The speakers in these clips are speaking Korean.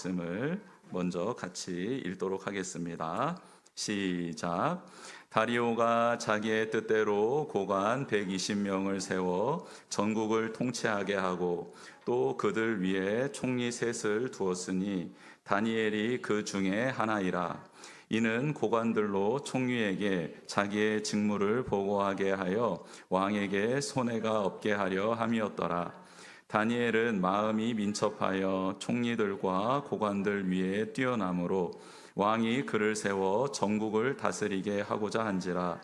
말씀을 먼저 같이 읽도록 하겠습니다. 시작. 다리오가 자기의 뜻대로 고관 120명을 세워 전국을 통치하게 하고 또 그들 위에 총리 셋을 두었으니 다니엘이 그 중에 하나이라. 이는 고관들로 총리에게 자기의 직무를 보고하게 하여 왕에게 손해가 없게 하려 함이었더라. 다니엘은 마음이 민첩하여 총리들과 고관들 위에 뛰어나므로 왕이 그를 세워 전국을 다스리게 하고자 한지라.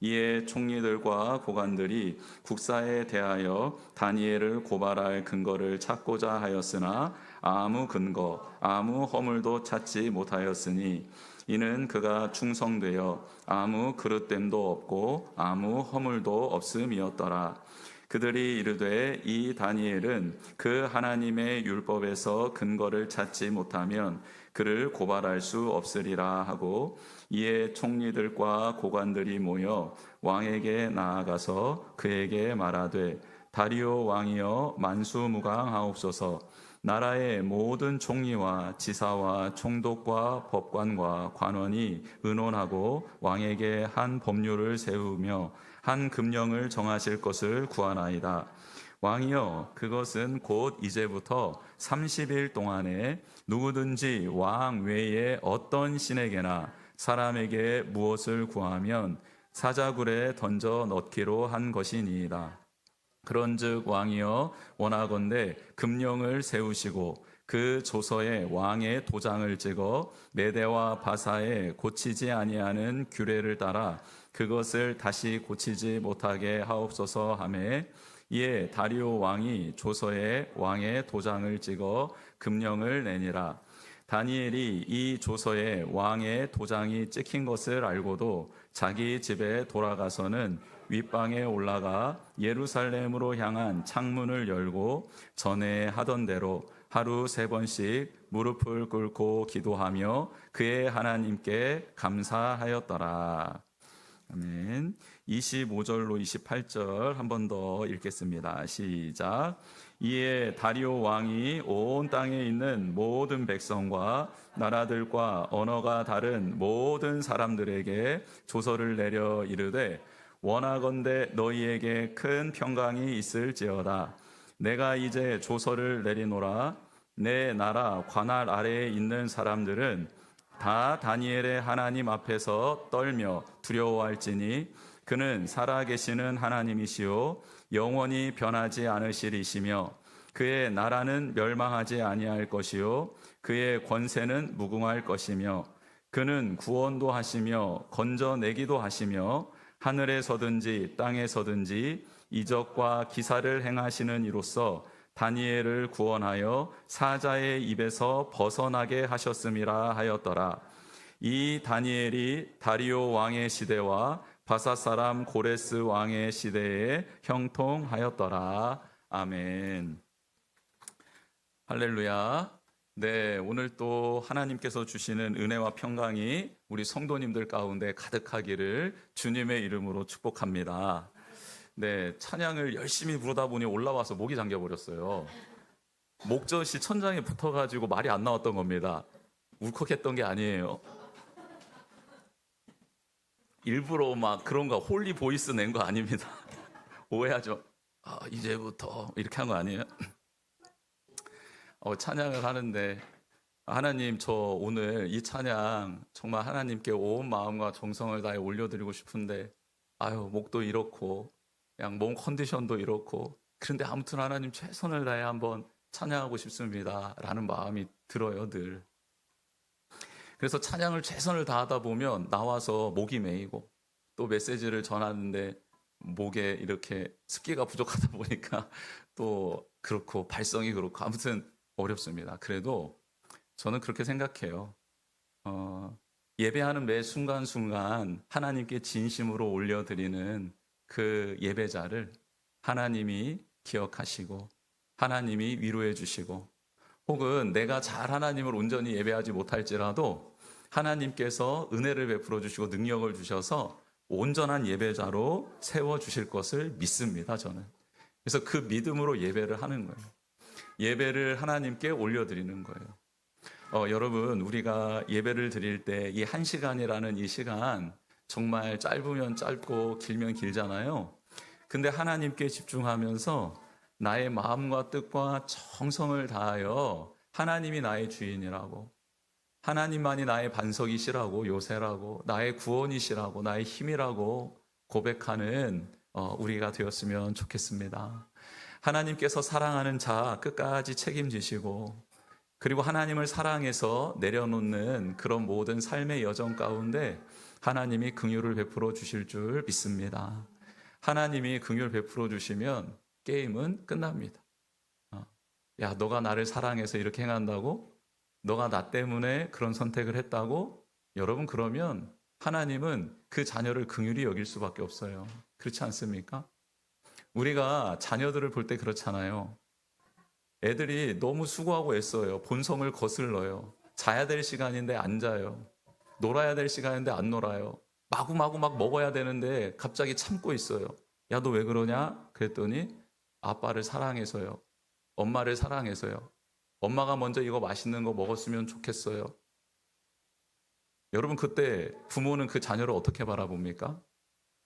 이에 총리들과 고관들이 국사에 대하여 다니엘을 고발할 근거를 찾고자 하였으나 아무 근거, 아무 허물도 찾지 못하였으니 이는 그가 충성되어 아무 그릇됨도 없고 아무 허물도 없음이었더라. 그들이 이르되 이 다니엘은 그 하나님의 율법에서 근거를 찾지 못하면 그를 고발할 수 없으리라 하고, 이에 총리들과 고관들이 모여 왕에게 나아가서 그에게 말하되 다리오 왕이여 만수무강하옵소서. 나라의 모든 총리와 지사와 총독과 법관과 관원이 의논하고 왕에게 한 법률을 세우며 한 금령을 정하실 것을 구하나이다. 왕이여, 그것은 곧 이제부터 30일 동안에 누구든지 왕 외에 어떤 신에게나 사람에게 무엇을 구하면 사자굴에 던져 넣기로 한 것이니이다. 그런즉 왕이여, 원하건대 금령을 세우시고 그 조서에 왕의 도장을 찍어 메대와 바사에 고치지 아니하는 규례를 따라 그것을 다시 고치지 못하게 하옵소서 하매, 이에 다리오 왕이 조서에 왕의 도장을 찍어 금령을 내니라. 다니엘이 이 조서에 왕의 도장이 찍힌 것을 알고도 자기 집에 돌아가서는 윗방에 올라가 예루살렘으로 향한 창문을 열고 전에 하던 대로 하루 3번씩 무릎을 꿇고 기도하며 그의 하나님께 감사하였더라. 아멘. 25절로 28절 한 번 더 읽겠습니다. 시작. 이에 다리오 왕이 온 땅에 있는 모든 백성과 나라들과 언어가 다른 모든 사람들에게 조서를 내려 이르되, 원하건대 너희에게 큰 평강이 있을지어다. 내가 이제 조서를 내리노라. 내 나라 관할 아래에 있는 사람들은 다 다니엘의 하나님 앞에서 떨며 두려워할지니 그는 살아계시는 하나님이시요 영원히 변하지 않으시리시며 그의 나라는 멸망하지 아니할 것이요 그의 권세는 무궁할 것이며 그는 구원도 하시며 건져내기도 하시며 하늘에서든지 땅에서든지 이적과 기사를 행하시는 이로써 다니엘을 구원하여 사자의 입에서 벗어나게 하셨음이라 하였더라. 이 다니엘이 다리오 왕의 시대와 바사 사람 고레스 왕의 시대에 형통하였더라. 아멘. 할렐루야. 네, 오늘 또 하나님께서 주시는 은혜와 평강이 우리 성도님들 가운데 가득하기를 주님의 이름으로 축복합니다. 네, 찬양을 열심히 부르다 보니 올라와서 목이 잠겨버렸어요. 목젖이 천장에 붙어가지고 말이 안 나왔던 겁니다. 울컥했던 게 아니에요. 일부러 막 그런가 홀리 보이스 낸 거 아닙니다. 오해하죠. 이제부터 이렇게 한 거 아니에요? 찬양을 하는데 하나님, 저 오늘 이 찬양 정말 하나님께 온 마음과 정성을 다해 올려드리고 싶은데 목도 이렇고 그냥 몸 컨디션도 이렇고, 그런데 아무튼 하나님 최선을 다해 한번 찬양하고 싶습니다 라는 마음이 들어요, 늘. 그래서 찬양을 최선을 다하다 보면 나와서 목이 메이고, 또 메시지를 전하는데 목에 이렇게 습기가 부족하다 보니까 또 그렇고 발성이 그렇고 아무튼 어렵습니다. 그래도 저는 그렇게 생각해요. 예배하는 매 순간순간 하나님께 진심으로 올려드리는 그 예배자를 하나님이 기억하시고 하나님이 위로해 주시고, 혹은 내가 잘 하나님을 온전히 예배하지 못할지라도 하나님께서 은혜를 베풀어 주시고 능력을 주셔서 온전한 예배자로 세워주실 것을 믿습니다, 저는. 그래서 그 믿음으로 예배를 하는 거예요. 예배를 하나님께 올려드리는 거예요. 여러분, 우리가 예배를 드릴 때 이 1시간이라는 이 시간 정말 짧으면 짧고 길면 길잖아요. 근데 하나님께 집중하면서 나의 마음과 뜻과 정성을 다하여 하나님이 나의 주인이라고, 하나님만이 나의 반석이시라고, 요새라고, 나의 구원이시라고, 나의 힘이라고 고백하는 우리가 되었으면 좋겠습니다. 하나님께서 사랑하는 자 끝까지 책임지시고, 그리고 하나님을 사랑해서 내려놓는 그런 모든 삶의 여정 가운데 하나님이 긍휼을 베풀어 주실 줄 믿습니다. 하나님이 긍휼 베풀어 주시면 게임은 끝납니다. 야, 너가 나를 사랑해서 이렇게 행한다고? 너가 나 때문에 그런 선택을 했다고? 여러분, 그러면 하나님은 그 자녀를 긍휼히 여길 수밖에 없어요. 그렇지 않습니까? 우리가 자녀들을 볼 때 그렇잖아요. 애들이 너무 수고하고 애써요. 본성을 거슬러요. 자야 될 시간인데 안 자요. 놀아야 될 시간인데 안 놀아요. 마구마구 막 먹어야 되는데 갑자기 참고 있어요. 야, 너 왜 그러냐? 그랬더니 아빠를 사랑해서요. 엄마를 사랑해서요. 엄마가 먼저 이거 맛있는 거 먹었으면 좋겠어요. 여러분, 그때 부모는 그 자녀를 어떻게 바라봅니까?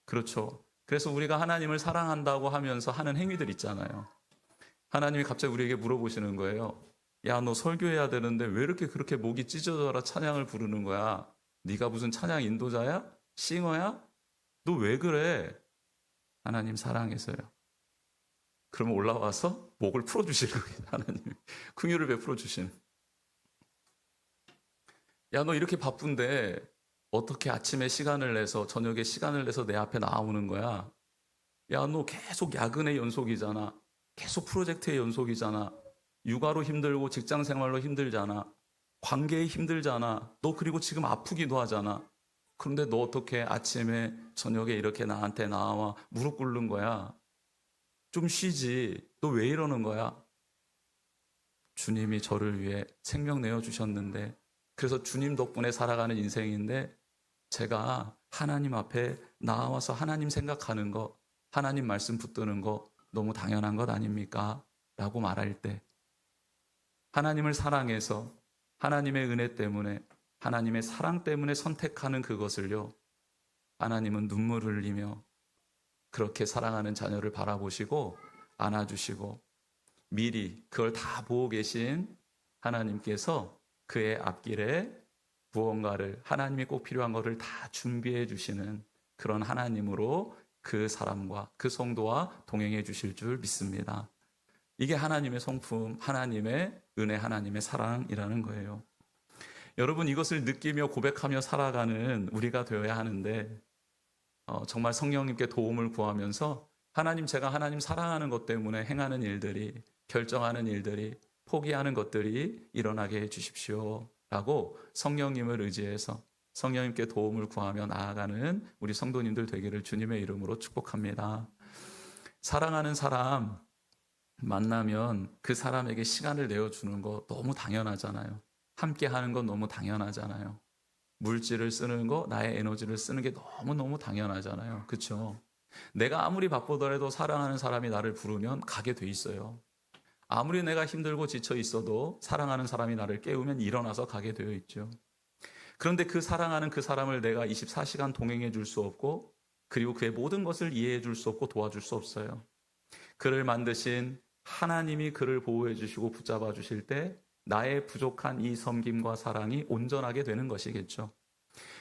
그렇죠. 그래서 우리가 하나님을 사랑한다고 하면서 하는 행위들 있잖아요. 하나님이 갑자기 우리에게 물어보시는 거예요. 야, 너 설교해야 되는데 왜 이렇게 그렇게 목이 찢어져라 찬양을 부르는 거야? 네가 무슨 찬양 인도자야? 싱어야? 너 왜 그래? 하나님 사랑해서요. 그러면 올라와서 목을 풀어주시는 거예요. 하나님 긍휼을 베풀어 주시는. 야, 너 이렇게 바쁜데 어떻게 아침에 시간을 내서 저녁에 시간을 내서 내 앞에 나오는 거야? 야, 너 계속 야근의 연속이잖아. 계속 프로젝트의 연속이잖아. 육아로 힘들고 직장 생활로 힘들잖아. 관계에 힘들잖아. 너 그리고 지금 아프기도 하잖아. 그런데 너 어떻게 아침에 저녁에 이렇게 나한테 나와 무릎 꿇는 거야? 좀 쉬지. 너 왜 이러는 거야? 주님이 저를 위해 생명 내어주셨는데, 그래서 주님 덕분에 살아가는 인생인데, 제가 하나님 앞에 나와서 하나님 생각하는 거, 하나님 말씀 붙드는 거 너무 당연한 것 아닙니까? 라고 말할 때, 하나님을 사랑해서 하나님의 은혜 때문에, 하나님의 사랑 때문에 선택하는 그것을요, 하나님은 눈물을 흘리며 그렇게 사랑하는 자녀를 바라보시고 안아주시고 미리 그걸 다 보고 계신 하나님께서 그의 앞길에 무언가를, 하나님이 꼭 필요한 것을 다 준비해 주시는 그런 하나님으로 그 사람과 그 성도와 동행해 주실 줄 믿습니다. 이게 하나님의 성품, 하나님의 은혜, 하나님의 사랑이라는 거예요. 여러분, 이것을 느끼며 고백하며 살아가는 우리가 되어야 하는데, 정말 성령님께 도움을 구하면서 하나님, 제가 하나님 사랑하는 것 때문에 행하는 일들이, 결정하는 일들이, 포기하는 것들이 일어나게 해 주십시오 라고 성령님을 의지해서 성령님께 도움을 구하며 나아가는 우리 성도님들 되기를 주님의 이름으로 축복합니다. 사랑하는 사람 만나면 그 사람에게 시간을 내어주는 거 너무 당연하잖아요. 함께 하는 건 너무 당연하잖아요. 물질을 쓰는 거, 나의 에너지를 쓰는 게 너무너무 당연하잖아요. 그렇죠? 내가 아무리 바쁘더라도 사랑하는 사람이 나를 부르면 가게 돼 있어요. 아무리 내가 힘들고 지쳐 있어도 사랑하는 사람이 나를 깨우면 일어나서 가게 되어 있죠. 그런데 그 사랑하는 그 사람을 내가 24시간 동행해 줄 수 없고, 그리고 그의 모든 것을 이해해 줄 수 없고 도와줄 수 없어요. 그를 만드신 하나님이 그를 보호해 주시고 붙잡아 주실 때 나의 부족한 이 섬김과 사랑이 온전하게 되는 것이겠죠.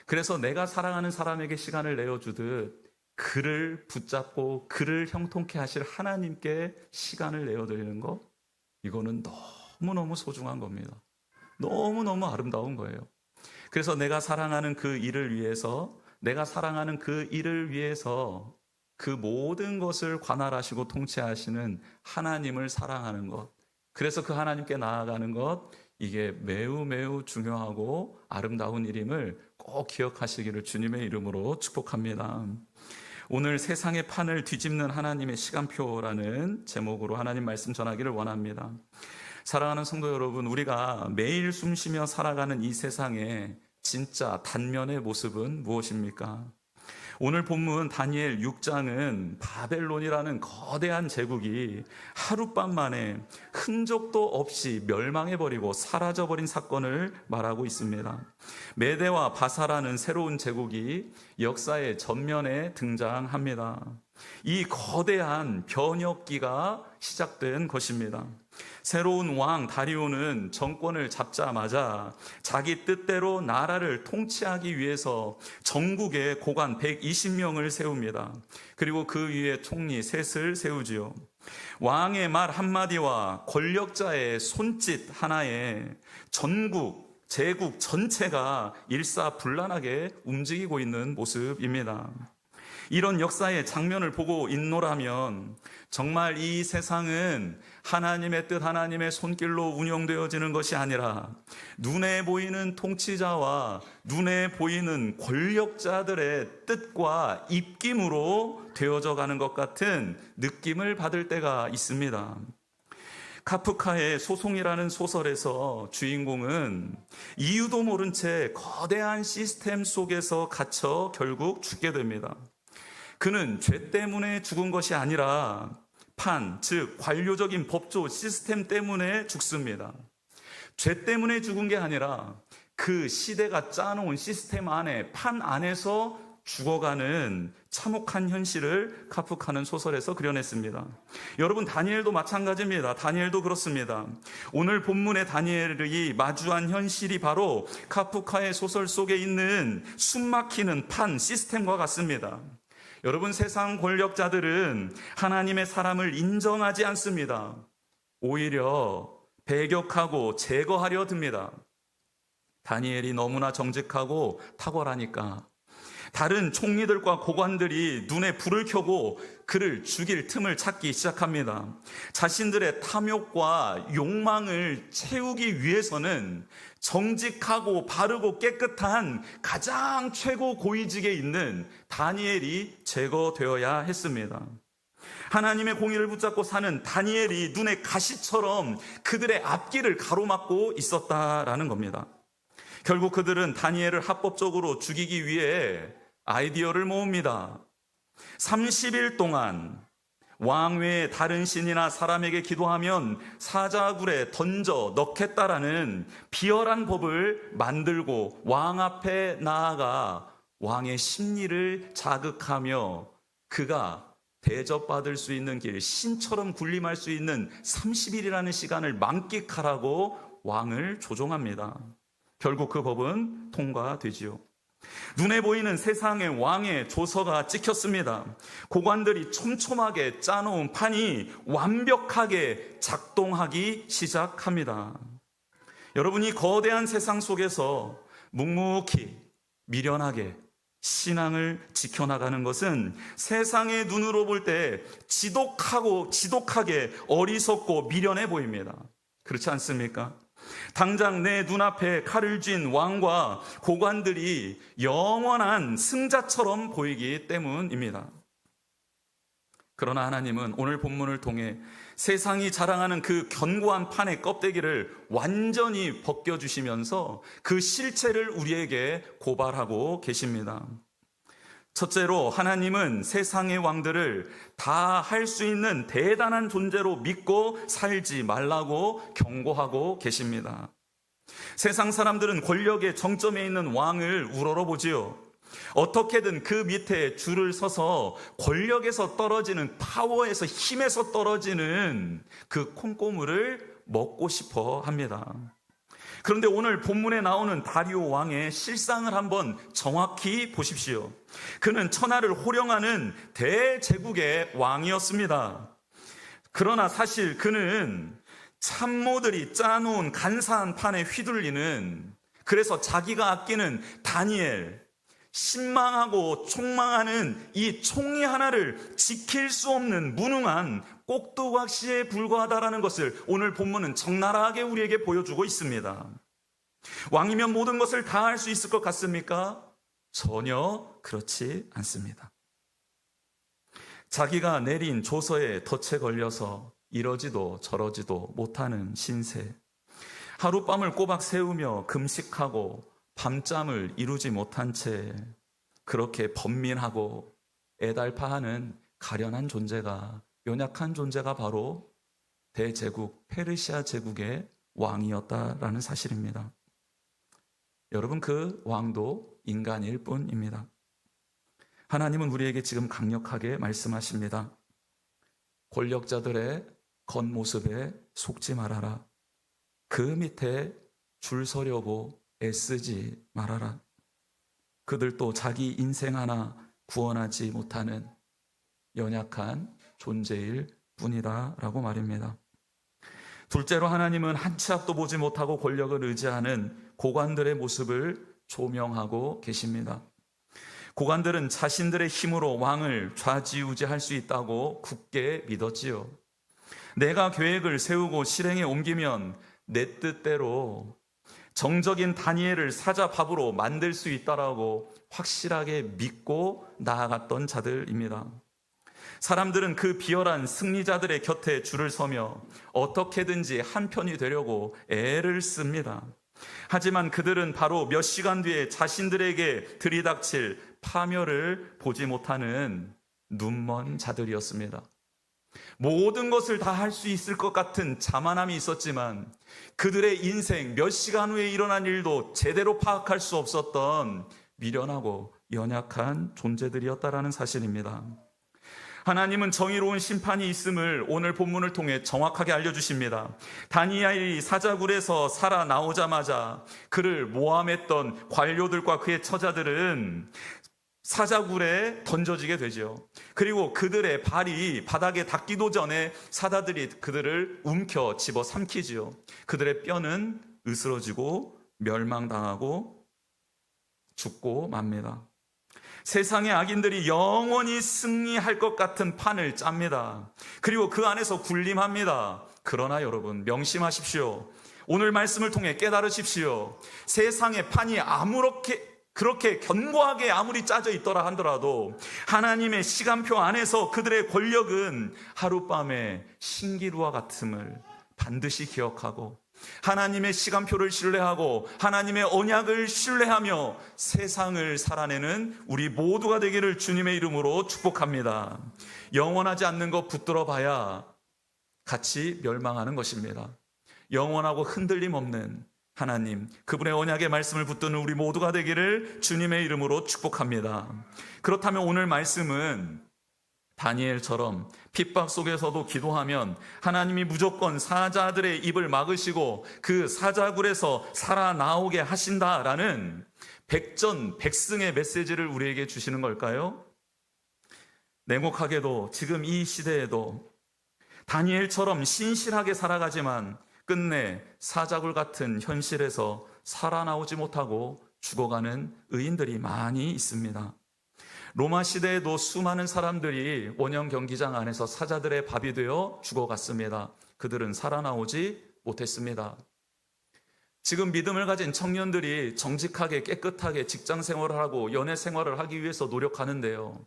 그래서 내가 사랑하는 사람에게 시간을 내어주듯 그를 붙잡고 그를 형통케 하실 하나님께 시간을 내어드리는 것, 이거는 너무너무 소중한 겁니다. 너무너무 아름다운 거예요. 그래서 내가 사랑하는 그 일을 위해서, 내가 사랑하는 그 일을 위해서 그 모든 것을 관할하시고 통치하시는 하나님을 사랑하는 것, 그래서 그 하나님께 나아가는 것, 이게 매우 매우 중요하고 아름다운 일임을 꼭 기억하시기를 주님의 이름으로 축복합니다. 오늘 세상의 판을 뒤집는 하나님의 시간표라는 제목으로 하나님 말씀 전하기를 원합니다. 사랑하는 성도 여러분, 우리가 매일 숨쉬며 살아가는 이 세상의 진짜 단면의 모습은 무엇입니까? 오늘 본문 다니엘 6장은 바벨론이라는 거대한 제국이 하룻밤 만에 흔적도 없이 멸망해버리고 사라져버린 사건을 말하고 있습니다. 메대와 바사라는 새로운 제국이 역사의 전면에 등장합니다. 이 거대한 변혁기가 시작된 것입니다. 새로운 왕 다리오는 정권을 잡자마자 자기 뜻대로 나라를 통치하기 위해서 전국에 고관 120명을 세웁니다. 그리고 그 위에 총리 셋을 세우지요. 왕의 말 한마디와 권력자의 손짓 하나에 전국, 제국 전체가 일사불란하게 움직이고 있는 모습입니다. 이런 역사의 장면을 보고 있노라면 정말 이 세상은 하나님의 뜻, 하나님의 손길로 운영되어지는 것이 아니라 눈에 보이는 통치자와 눈에 보이는 권력자들의 뜻과 입김으로 되어져 가는 것 같은 느낌을 받을 때가 있습니다. 카프카의 소송이라는 소설에서 주인공은 이유도 모른 채 거대한 시스템 속에서 갇혀 결국 죽게 됩니다. 그는 죄 때문에 죽은 것이 아니라 즉 관료적인 법조 시스템 때문에 죽습니다. 죄 때문에 죽은 게 아니라 그 시대가 짜놓은 시스템 안에, 판 안에서 죽어가는 참혹한 현실을 카프카는 소설에서 그려냈습니다. 여러분, 다니엘도 마찬가지입니다. 다니엘도 그렇습니다. 오늘 본문의 다니엘이 마주한 현실이 바로 카프카의 소설 속에 있는 숨막히는 판 시스템과 같습니다. 여러분, 세상 권력자들은 하나님의 사람을 인정하지 않습니다. 오히려 배격하고 제거하려 듭니다. 다니엘이 너무나 정직하고 탁월하니까 다른 총리들과 고관들이 눈에 불을 켜고 그를 죽일 틈을 찾기 시작합니다. 자신들의 탐욕과 욕망을 채우기 위해서는 정직하고 바르고 깨끗한 가장 최고 고위직에 있는 다니엘이 제거되어야 했습니다. 하나님의 공의를 붙잡고 사는 다니엘이 눈에 가시처럼 그들의 앞길을 가로막고 있었다라는 겁니다. 결국 그들은 다니엘을 합법적으로 죽이기 위해 아이디어를 모읍니다. 30일 동안 왕 외에 다른 신이나 사람에게 기도하면 사자굴에 던져 넣겠다라는 비열한 법을 만들고 왕 앞에 나아가 왕의 심리를 자극하며 그가 대접받을 수 있는 길, 신처럼 군림할 수 있는 30일이라는 시간을 만끽하라고 왕을 조종합니다. 결국 그 법은 통과되지요. 눈에 보이는 세상의 왕의 조서가 찍혔습니다. 고관들이 촘촘하게 짜놓은 판이 완벽하게 작동하기 시작합니다. 여러분이 거대한 세상 속에서 묵묵히 미련하게 신앙을 지켜나가는 것은 세상의 눈으로 볼 때 지독하게 어리석고 미련해 보입니다. 그렇지 않습니까? 당장 내 눈앞에 칼을 쥔 왕과 고관들이 영원한 승자처럼 보이기 때문입니다. 그러나 하나님은 오늘 본문을 통해 세상이 자랑하는 그 견고한 판의 껍데기를 완전히 벗겨주시면서 그 실체를 우리에게 고발하고 계십니다. 첫째로 하나님은 세상의 왕들을 다 할 수 있는 대단한 존재로 믿고 살지 말라고 경고하고 계십니다. 세상 사람들은 권력의 정점에 있는 왕을 우러러보지요. 어떻게든 그 밑에 줄을 서서 권력에서 떨어지는, 파워에서, 힘에서 떨어지는 그 콩고물을 먹고 싶어 합니다. 그런데 오늘 본문에 나오는 다리오 왕의 실상을 한번 정확히 보십시오. 그는 천하를 호령하는 대제국의 왕이었습니다. 그러나 사실 그는 참모들이 짜놓은 간사한 판에 휘둘리는, 그래서 자기가 아끼는 다니엘, 신망하고 촉망하는 이 총리 하나를 지킬 수 없는 무능한 꼭두각시에 불과하다라는 것을 오늘 본문은 적나라하게 우리에게 보여주고 있습니다. 왕이면 모든 것을 다 할 수 있을 것 같습니까? 전혀 그렇지 않습니다. 자기가 내린 조서에 덫에 걸려서 이러지도 저러지도 못하는 신세, 하룻밤을 꼬박 새우며 금식하고 밤잠을 이루지 못한 채 그렇게 번민하고 애달파하는 가련한 존재가, 연약한 존재가 바로 대제국 페르시아 제국의 왕이었다라는 사실입니다. 여러분, 그 왕도 인간일 뿐입니다. 하나님은 우리에게 지금 강력하게 말씀하십니다. 권력자들의 겉모습에 속지 말아라. 그 밑에 줄 서려고 애쓰지 말아라. 그들도 자기 인생 하나 구원하지 못하는 연약한 존재일 뿐이다 라고 말입니다. 둘째로 하나님은 한 치 앞도 보지 못하고 권력을 의지하는 고관들의 모습을 조명하고 계십니다. 고관들은 자신들의 힘으로 왕을 좌지우지할 수 있다고 굳게 믿었지요. 내가 계획을 세우고 실행에 옮기면 내 뜻대로 정적인 다니엘을 사자밥으로 만들 수 있다라고 확실하게 믿고 나아갔던 자들입니다. 사람들은 그 비열한 승리자들의 곁에 줄을 서며 어떻게든지 한편이 되려고 애를 씁니다. 하지만 그들은 바로 몇 시간 뒤에 자신들에게 들이닥칠 파멸을 보지 못하는 눈먼 자들이었습니다. 모든 것을 다 할 수 있을 것 같은 자만함이 있었지만 그들의 인생 몇 시간 후에 일어난 일도 제대로 파악할 수 없었던 미련하고 연약한 존재들이었다라는 사실입니다. 하나님은 정의로운 심판이 있음을 오늘 본문을 통해 정확하게 알려주십니다. 다니엘이 사자굴에서 살아나오자마자 그를 모함했던 관료들과 그의 처자들은 사자굴에 던져지게 되죠. 그리고 그들의 발이 바닥에 닿기도 전에 사자들이 그들을 움켜 집어 삼키지요. 그들의 뼈는 으스러지고 멸망당하고 죽고 맙니다. 세상의 악인들이 영원히 승리할 것 같은 판을 짭니다. 그리고 그 안에서 군림합니다. 그러나 여러분, 명심하십시오. 오늘 말씀을 통해 깨달으십시오. 세상의 판이 그렇게 견고하게 아무리 짜져 있더라 하더라도 하나님의 시간표 안에서 그들의 권력은 하룻밤의 신기루와 같음을 반드시 기억하고 하나님의 시간표를 신뢰하고 하나님의 언약을 신뢰하며 세상을 살아내는 우리 모두가 되기를 주님의 이름으로 축복합니다. 영원하지 않는 것 붙들어 봐야 같이 멸망하는 것입니다. 영원하고 흔들림 없는 하나님, 그분의 언약의 말씀을 붙드는 우리 모두가 되기를 주님의 이름으로 축복합니다. 그렇다면 오늘 말씀은 다니엘처럼 핍박 속에서도 기도하면 하나님이 무조건 사자들의 입을 막으시고 그 사자굴에서 살아나오게 하신다라는 백전백승의 메시지를 우리에게 주시는 걸까요? 냉혹하게도 지금 이 시대에도 다니엘처럼 신실하게 살아가지만 끝내 사자굴 같은 현실에서 살아나오지 못하고 죽어가는 의인들이 많이 있습니다. 로마 시대에도 수많은 사람들이 원형 경기장 안에서 사자들의 밥이 되어 죽어갔습니다. 그들은 살아나오지 못했습니다. 지금 믿음을 가진 청년들이 정직하게 깨끗하게 직장 생활을 하고 연애 생활을 하기 위해서 노력하는데요.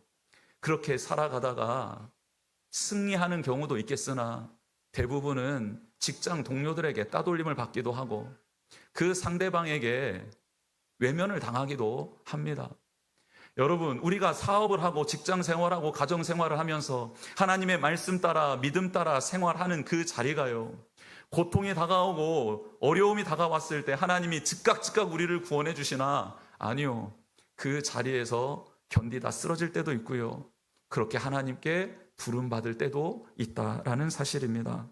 그렇게 살아가다가 승리하는 경우도 있겠으나 대부분은 직장 동료들에게 따돌림을 받기도 하고 그 상대방에게 외면을 당하기도 합니다. 여러분, 우리가 사업을 하고 직장 생활하고 가정 생활을 하면서 하나님의 말씀 따라 믿음 따라 생활하는 그 자리가요, 고통이 다가오고 어려움이 다가왔을 때 하나님이 즉각 우리를 구원해 주시나? 아니요. 그 자리에서 견디다 쓰러질 때도 있고요. 그렇게 하나님께 부름받을 때도 있다라는 사실입니다.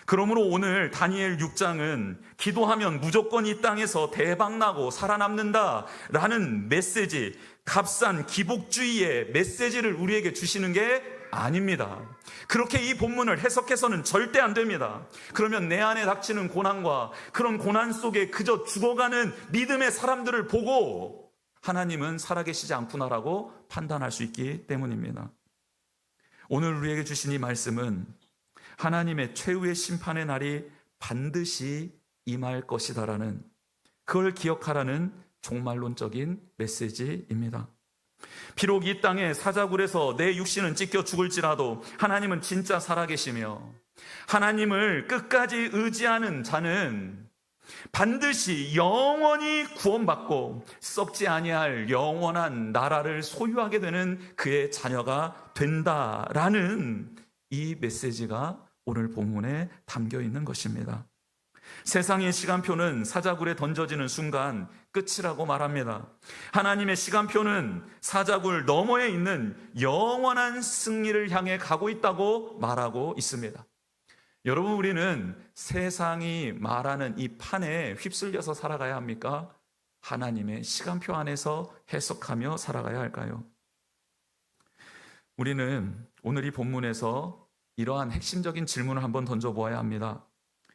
그러므로 오늘 다니엘 6장은 기도하면 무조건 이 땅에서 대박나고 살아남는다라는 메시지, 값싼 기복주의의 메시지를 우리에게 주시는 게 아닙니다. 그렇게 이 본문을 해석해서는 절대 안 됩니다. 그러면 내 안에 닥치는 고난과 그런 고난 속에 그저 죽어가는 믿음의 사람들을 보고 하나님은 살아계시지 않구나라고 판단할 수 있기 때문입니다. 오늘 우리에게 주신 이 말씀은 하나님의 최후의 심판의 날이 반드시 임할 것이다라는, 그걸 기억하라는 종말론적인 메시지입니다. 비록 이 땅에 사자굴에서 내 육신은 찢겨 죽을지라도 하나님은 진짜 살아계시며 하나님을 끝까지 의지하는 자는 반드시 영원히 구원받고 썩지 아니할 영원한 나라를 소유하게 되는 그의 자녀가 된다라는 이 메시지가 오늘 본문에 담겨 있는 것입니다. 세상의 시간표는 사자굴에 던져지는 순간 끝이라고 말합니다. 하나님의 시간표는 사자굴 너머에 있는 영원한 승리를 향해 가고 있다고 말하고 있습니다. 여러분, 우리는 세상이 말하는 이 판에 휩쓸려서 살아가야 합니까? 하나님의 시간표 안에서 해석하며 살아가야 할까요? 우리는 오늘 이 본문에서 이러한 핵심적인 질문을 한번 던져보아야 합니다.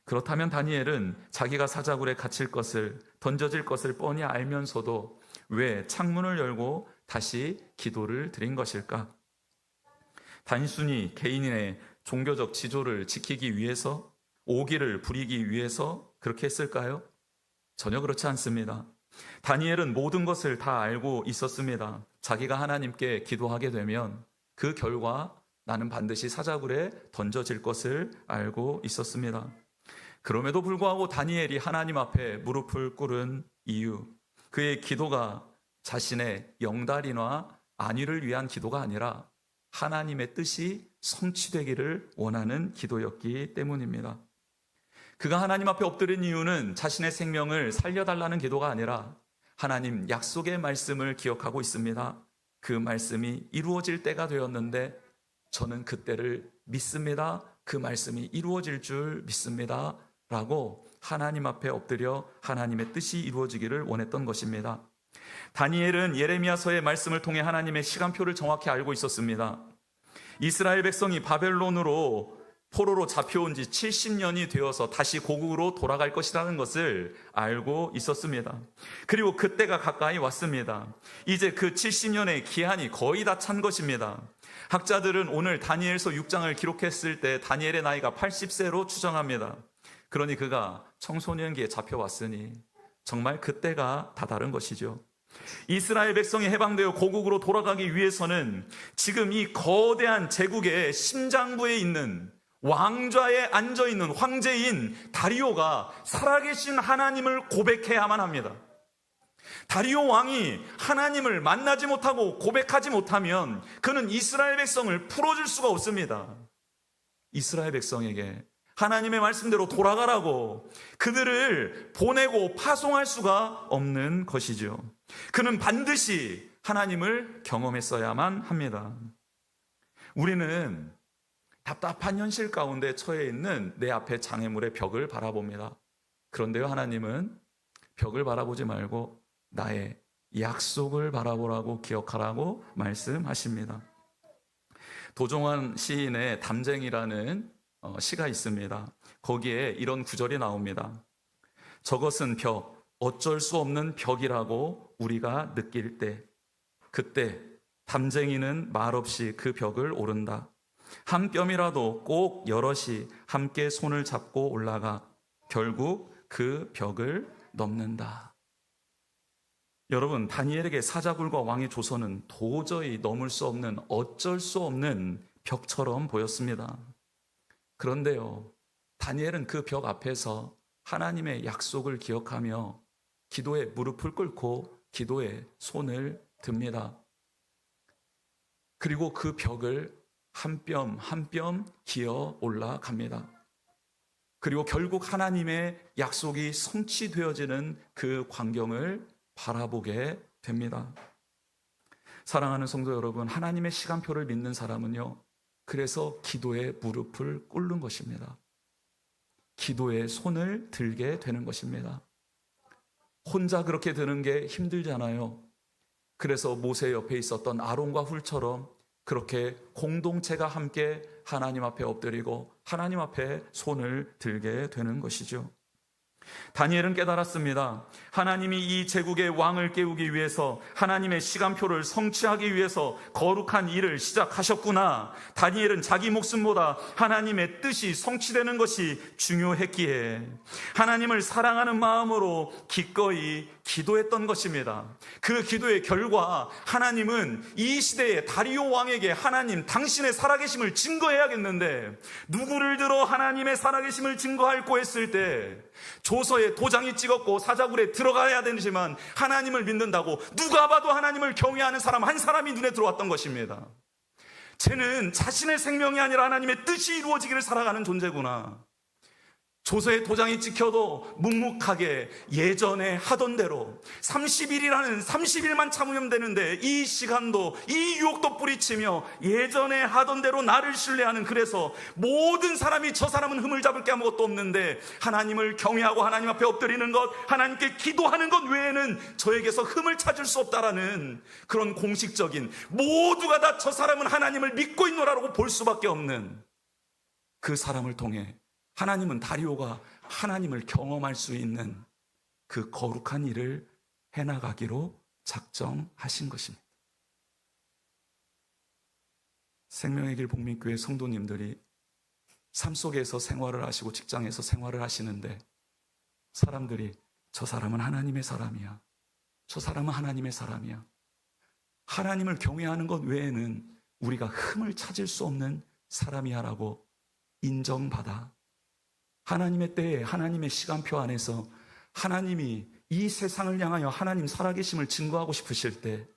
그렇다면 다니엘은 자기가 사자굴에 갇힐 것을, 던져질 것을 뻔히 알면서도 왜 창문을 열고 다시 기도를 드린 것일까? 단순히 개인의 종교적 지조를 지키기 위해서, 오기를 부리기 위해서 그렇게 했을까요? 전혀 그렇지 않습니다. 다니엘은 모든 것을 다 알고 있었습니다. 자기가 하나님께 기도하게 되면 그 결과 나는 반드시 사자굴에 던져질 것을 알고 있었습니다. 그럼에도 불구하고 다니엘이 하나님 앞에 무릎을 꿇은 이유, 그의 기도가 자신의 영달이나 안위를 위한 기도가 아니라 하나님의 뜻이 성취되기를 원하는 기도였기 때문입니다. 그가 하나님 앞에 엎드린 이유는 자신의 생명을 살려달라는 기도가 아니라 하나님 약속의 말씀을 기억하고 있습니다. 그 말씀이 이루어질 때가 되었는데 저는 그때를 믿습니다. 그 말씀이 이루어질 줄 믿습니다. 라고 하나님 앞에 엎드려 하나님의 뜻이 이루어지기를 원했던 것입니다. 다니엘은 예레미야서의 말씀을 통해 하나님의 시간표를 정확히 알고 있었습니다. 이스라엘 백성이 바벨론으로 포로로 잡혀온 지 70년이 되어서 다시 고국으로 돌아갈 것이라는 것을 알고 있었습니다. 그리고 그때가 가까이 왔습니다. 이제 그 70년의 기한이 거의 다 찬 것입니다. 학자들은 오늘 다니엘서 6장을 기록했을 때 다니엘의 나이가 80세로 추정합니다. 그러니 그가 청소년기에 잡혀왔으니 정말 그때가 다다른 것이죠. 이스라엘 백성이 해방되어 고국으로 돌아가기 위해서는 지금 이 거대한 제국의 심장부에 있는 왕좌에 앉아있는 황제인 다리오가 살아계신 하나님을 고백해야만 합니다. 다리오 왕이 하나님을 만나지 못하고 고백하지 못하면 그는 이스라엘 백성을 풀어줄 수가 없습니다. 이스라엘 백성에게 하나님의 말씀대로 돌아가라고 그들을 보내고 파송할 수가 없는 것이죠. 그는 반드시 하나님을 경험했어야만 합니다. 우리는 답답한 현실 가운데 처해 있는 내 앞에 장애물의 벽을 바라봅니다. 그런데요, 하나님은 벽을 바라보지 말고 나의 약속을 바라보라고 기억하라고 말씀하십니다. 도종환 시인의 담쟁이라는 시가 있습니다. 거기에 이런 구절이 나옵니다. 저것은 벽, 어쩔 수 없는 벽이라고 우리가 느낄 때, 그때 담쟁이는 말없이 그 벽을 오른다. 한 뼘이라도 꼭 여럿이 함께 손을 잡고 올라가 결국 그 벽을 넘는다. 여러분, 다니엘에게 사자굴과 왕의 조서는 도저히 넘을 수 없는, 어쩔 수 없는 벽처럼 보였습니다. 그런데요, 다니엘은 그 벽 앞에서 하나님의 약속을 기억하며 기도에 무릎을 꿇고 기도에 손을 듭니다. 그리고 그 벽을 한 뼘 한 뼘 기어 올라갑니다. 그리고 결국 하나님의 약속이 성취되어지는 그 광경을 바라보게 됩니다. 사랑하는 성도 여러분, 하나님의 시간표를 믿는 사람은요, 그래서 기도에 무릎을 꿇는 것입니다. 기도에 손을 들게 되는 것입니다. 혼자 그렇게 드는 게 힘들잖아요. 그래서 모세 옆에 있었던 아론과 훌처럼 그렇게 공동체가 함께 하나님 앞에 엎드리고 하나님 앞에 손을 들게 되는 것이죠. 다니엘은 깨달았습니다. 하나님이 이 제국의 왕을 깨우기 위해서, 하나님의 시간표를 성취하기 위해서 거룩한 일을 시작하셨구나. 다니엘은 자기 목숨보다 하나님의 뜻이 성취되는 것이 중요했기에 하나님을 사랑하는 마음으로 기꺼이 기도했던 것입니다. 그 기도의 결과 하나님은 이 시대의 다리오 왕에게 하나님 당신의 살아계심을 증거해야겠는데 누구를 들어 하나님의 살아계심을 증거할꼬 했을 때 조서에 도장이 찍었고 사자굴에 들어가야 되지만 하나님을 믿는다고 누가 봐도 하나님을 경외하는 사람 한 사람이 눈에 들어왔던 것입니다. 쟤는 자신의 생명이 아니라 하나님의 뜻이 이루어지기를 살아가는 존재구나. 조서에 도장이 찍혀도 묵묵하게 예전에 하던 대로 30일이라는 30일만 참으면 되는데 이 시간도 이 유혹도 뿌리치며 예전에 하던 대로 나를 신뢰하는, 그래서 모든 사람이 저 사람은 흠을 잡을 게 아무것도 없는데 하나님을 경외하고 하나님 앞에 엎드리는 것, 하나님께 기도하는 것 외에는 저에게서 흠을 찾을 수 없다라는 그런 공식적인, 모두가 다 저 사람은 하나님을 믿고 있노라고 볼 수밖에 없는 그 사람을 통해 하나님은 다리오가 하나님을 경험할 수 있는 그 거룩한 일을 해나가기로 작정하신 것입니다. 생명의 길 복민교회 성도님들이 삶 속에서 생활을 하시고 직장에서 생활을 하시는데 사람들이 저 사람은 하나님의 사람이야, 저 사람은 하나님의 사람이야, 하나님을 경외하는 것 외에는 우리가 흠을 찾을 수 없는 사람이야 라고 인정받아 하나님의 때에 하나님의 시간표 안에서 하나님이 이 세상을 향하여 하나님 살아계심을 증거하고 싶으실 때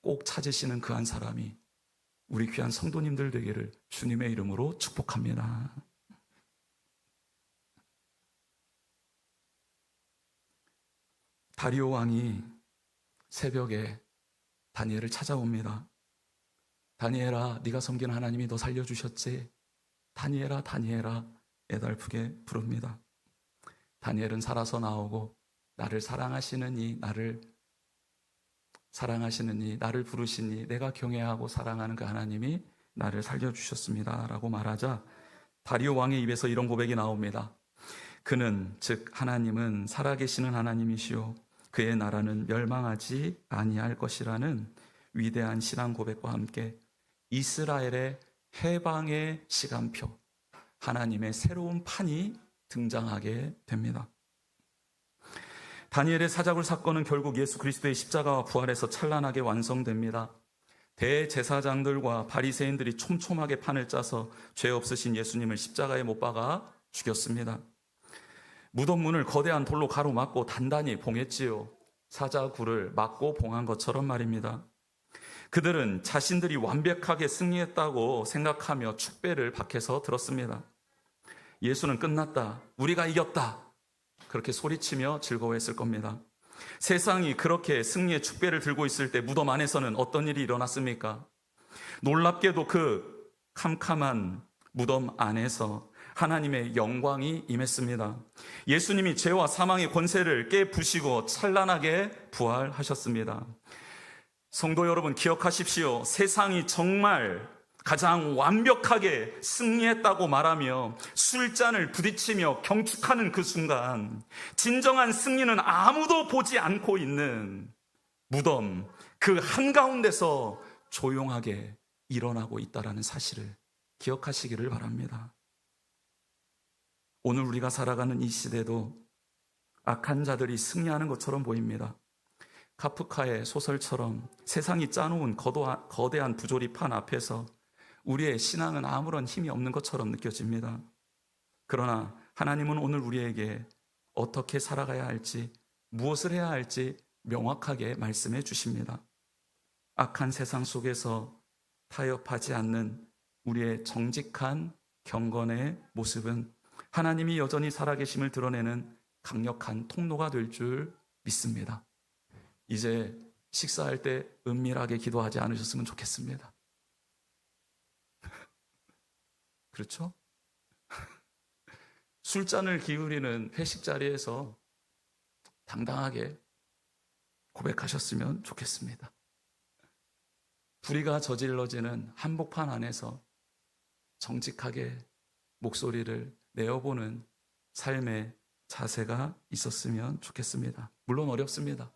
꼭 찾으시는 그 한 사람이 우리 귀한 성도님들 되기를 주님의 이름으로 축복합니다. 다리오 왕이 새벽에 다니엘을 찾아옵니다. 다니엘아, 네가 섬기는 하나님이 너 살려주셨지? 다니엘아, 다니엘아 애달프게 부릅니다. 다니엘은 살아서 나오고 나를 사랑하시느니, 나를 사랑하시느니, 나를 부르시니 내가 경외하고 사랑하는 그 하나님이 나를 살려주셨습니다 라고 말하자 다리오 왕의 입에서 이런 고백이 나옵니다. 그는, 즉 하나님은 살아계시는 하나님이시오 그의 나라는 멸망하지 아니할 것이라는 위대한 신앙 고백과 함께 이스라엘의 해방의 시간표, 하나님의 새로운 판이 등장하게 됩니다. 다니엘의 사자굴 사건은 결국 예수 그리스도의 십자가와 부활에서 찬란하게 완성됩니다. 대제사장들과 바리새인들이 촘촘하게 판을 짜서 죄 없으신 예수님을 십자가에 못 박아 죽였습니다. 무덤 문을 거대한 돌로 가로막고 단단히 봉했지요. 사자굴을 막고 봉한 것처럼 말입니다. 그들은 자신들이 완벽하게 승리했다고 생각하며 축배를 밖에서 들었습니다. 예수는 끝났다, 우리가 이겼다, 그렇게 소리치며 즐거워했을 겁니다. 세상이 그렇게 승리의 축배를 들고 있을 때 무덤 안에서는 어떤 일이 일어났습니까? 놀랍게도 그 캄캄한 무덤 안에서 하나님의 영광이 임했습니다. 예수님이 죄와 사망의 권세를 깨부시고 찬란하게 부활하셨습니다. 성도 여러분, 기억하십시오. 세상이 정말 가장 완벽하게 승리했다고 말하며 술잔을 부딪히며 경축하는 그 순간, 진정한 승리는 아무도 보지 않고 있는 무덤 그 한가운데서 조용하게 일어나고 있다는 사실을 기억하시기를 바랍니다. 오늘 우리가 살아가는 이 시대도 악한 자들이 승리하는 것처럼 보입니다. 카프카의 소설처럼 세상이 짜놓은 거대한 부조리판 앞에서 우리의 신앙은 아무런 힘이 없는 것처럼 느껴집니다. 그러나 하나님은 오늘 우리에게 어떻게 살아가야 할지, 무엇을 해야 할지 명확하게 말씀해 주십니다. 악한 세상 속에서 타협하지 않는 우리의 정직한 경건의 모습은 하나님이 여전히 살아계심을 드러내는 강력한 통로가 될 줄 믿습니다. 이제 식사할 때 은밀하게 기도하지 않으셨으면 좋겠습니다. 그렇죠? 술잔을 기울이는 회식 자리에서 당당하게 고백하셨으면 좋겠습니다. 불의가 저질러지는 한복판 안에서 정직하게 목소리를 내어보는 삶의 자세가 있었으면 좋겠습니다. 물론 어렵습니다.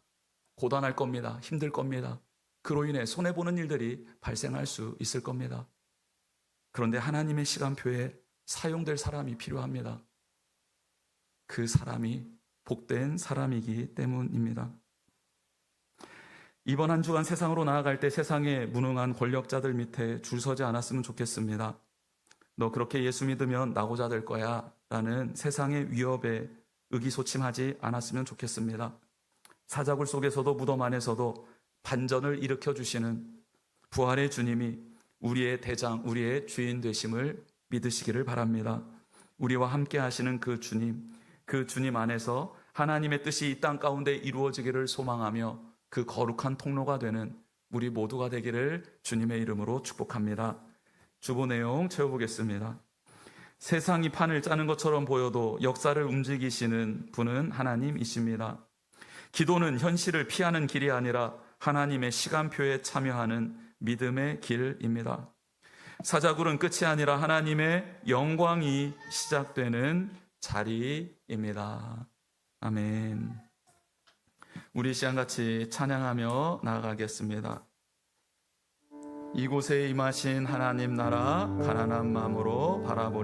고단할 겁니다. 힘들 겁니다. 그로 인해 손해보는 일들이 발생할 수 있을 겁니다. 그런데 하나님의 시간표에 사용될 사람이 필요합니다. 그 사람이 복된 사람이기 때문입니다. 이번 한 주간 세상으로 나아갈 때 세상의 무능한 권력자들 밑에 줄 서지 않았으면 좋겠습니다. 너 그렇게 예수 믿으면 나고자 될 거야 라는 세상의 위협에 의기소침하지 않았으면 좋겠습니다. 사자굴 속에서도 무덤 안에서도 반전을 일으켜 주시는 부활의 주님이 우리의 대장, 우리의 주인 되심을 믿으시기를 바랍니다. 우리와 함께 하시는 그 주님 안에서 하나님의 뜻이 이 땅 가운데 이루어지기를 소망하며 그 거룩한 통로가 되는 우리 모두가 되기를 주님의 이름으로 축복합니다. 주보 내용 채워보겠습니다. 세상이 판을 짜는 것처럼 보여도 역사를 움직이시는 분은 하나님이십니다. 기도는 현실을 피하는 길이 아니라 하나님의 시간표에 참여하는 믿음의 길입니다. 사자굴은 끝이 아니라 하나님의 영광이 시작되는 자리입니다. 아멘. 우리 시간 같이 찬양하며 나아가겠습니다. 이곳에 임하신 하나님 나라 가난한 마음으로 바라보리